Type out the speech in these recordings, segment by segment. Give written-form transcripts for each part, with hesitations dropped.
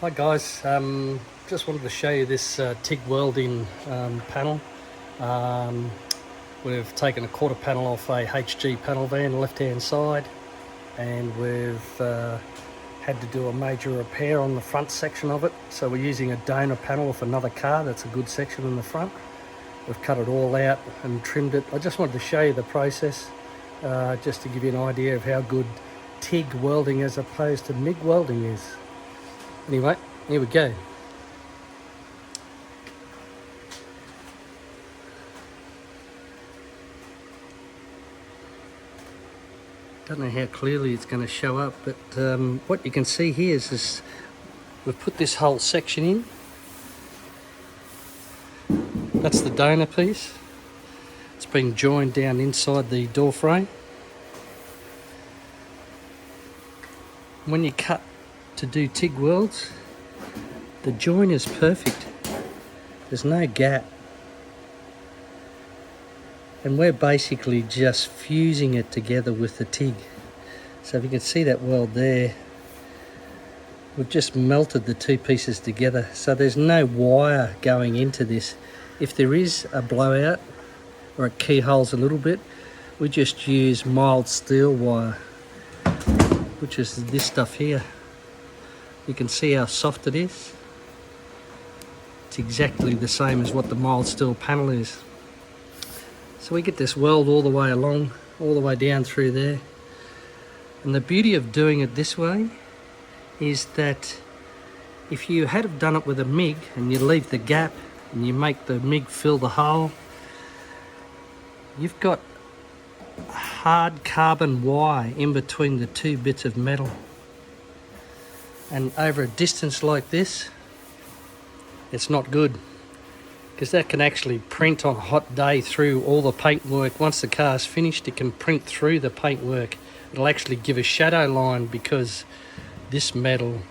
Hi guys, just wanted to show you this TIG welding panel. Um, we've taken a quarter panel off a HG panel van left hand side, and we've had to do a major repair on the front section of it. So we're using a donor panel off another car. That's a good section in the front. We've cut it all out and trimmed it. I just wanted to show you the process, just to give you an idea of how good TIG welding as opposed to MIG welding is. Anyway, here we go. Don't know how clearly it's going to show up, but what you can see here is we've put this whole section in. That's the donor piece. It's been joined down inside the door frame. When you cut to do TIG welds, the join is perfect. There's no gap. And we're basically just fusing it together with the TIG. So if you can see that weld there, we've just melted the two pieces together. So there's no wire going into this. If there is a blowout or it keyholes a little bit, we just use mild steel wire, which is this stuff here. You can see how soft it is. It's exactly the same as what the mild steel panel is. So we get this weld all the way along, all the way down through there. And the beauty of doing it this way is that if you had have done it with a MIG and you leave the gap and you make the MIG fill the hole, you've got hard carbon wire in between the two bits of metal. And over a distance like this, it's not good, because that can actually print on a hot day through all the paintwork. Once the car's finished, it can print through the paintwork. It'll actually give a shadow line because this metal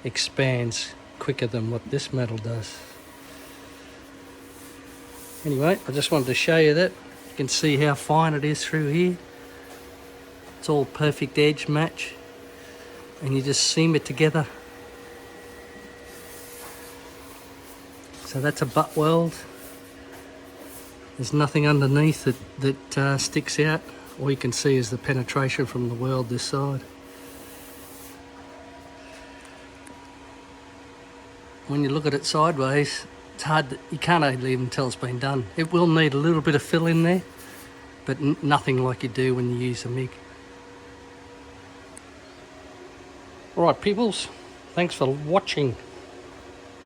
expands quicker than what this metal does. Anyway, I just wanted to show you that. You can see how fine it is through here. It's all perfect edge match, and you just seam it together. So that's a butt weld. There's nothing underneath that sticks out. All you can see is the penetration from the weld this side. When you look at it sideways, it's hard, you can't even tell it's been done. It will need a little bit of fill in there, but nothing like you do when you use a MIG. Alright peoples, thanks for watching.